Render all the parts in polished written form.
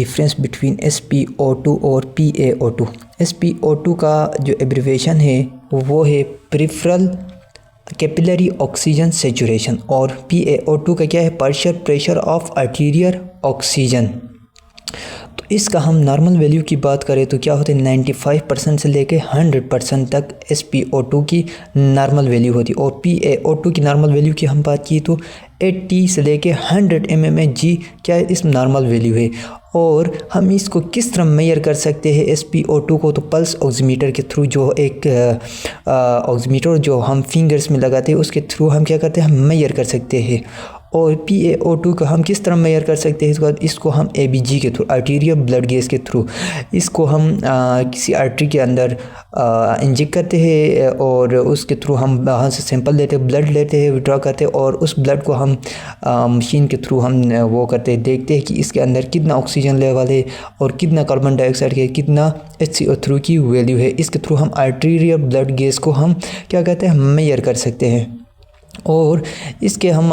Difference between SpO2 और PaO2। SpO2 का जो एब्रीवेशन है वो है पेरिफेरल कैपिलरी ऑक्सीजन सेचुरेशन, और PaO2 का क्या है, partial pressure of arterial oxygen. तो इसका हम नॉर्मल वैल्यू की बात करें तो क्या होते हैं, 95% से लेके 100% तक SpO2 की नॉर्मल वैल्यू होती है। और PaO2 की नॉर्मल वैल्यू की हम बात की तो 80 से लेके 100 mmHg क्या है, इस नॉर्मल वैल्यू है। और हम इसको किस तरह मेजर कर सकते हैं SpO2 को, तो पल्स ऑक्सीमीटर के थ्रू, जो एक ऑक्सीमीटर जो हम फिंगर्स में लगाते हैं उसके थ्रू हम क्या करते हैं, हम मेजर कर सकते हैं। और PaO2 को हम किस तरह मेजर कर सकते हैं, इसको हम ABG के थ्रू, आर्टीरियल ब्लड गेज के थ्रू, इसको हम किसी आर्टरी के अंदर इंजेक्ट करते हैं और उसके थ्रू हम वहाँ से सैंपल लेते हैं, ब्लड लेते हैं, विड्रॉ करते हैं, और उस ब्लड को हम मशीन के थ्रू हम वो करते हैं, देखते हैं कि इसके अंदर कितना ऑक्सीजन लेवल है और कितना कार्बन डाइऑक्साइड है, कितना HCO3 की वैल्यू है। इसके थ्रू हम आर्टीरियल ब्लड गेज को हम क्या कहते हैं, मेजर कर सकते हैं। और इसके हम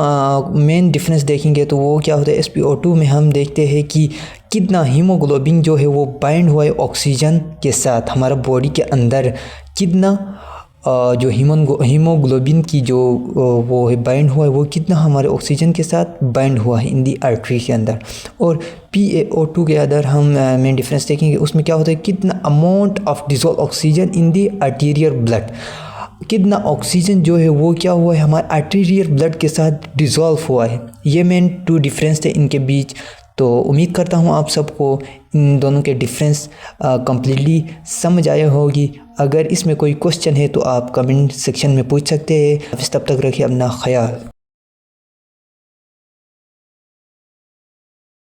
मेन डिफरेंस देखेंगे तो वो क्या होता है, SpO2 में हम देखते हैं कि कितना हीमोग्लोबिन जो है वो बाइंड हुआ है ऑक्सीजन के साथ, हमारा बॉडी के अंदर कितना जो हीमोग्लोबिन की जो वो है बाइंड हुआ है, वो कितना हमारे ऑक्सीजन के साथ बाइंड हुआ है इन दी आर्टरी के अंदर। और PaO2 के अंदर हम मेन डिफरेंस देखेंगे, उसमें क्या होता है, कितना amount of dissolve oxygen in the arterial blood, कितना ऑक्सीजन जो है वो क्या हुआ है, हमारे आर्टीरियल ब्लड के साथ डिज़ोल्व हुआ है। ये मेन टू डिफरेंस थे इनके बीच। तो उम्मीद करता हूँ आप सबको इन दोनों के डिफरेंस कम्प्लीटली समझ आया होगी। अगर इसमें कोई क्वेश्चन है तो आप कमेंट सेक्शन में पूछ सकते हैं। तब तक रखिए अपना ख्याल।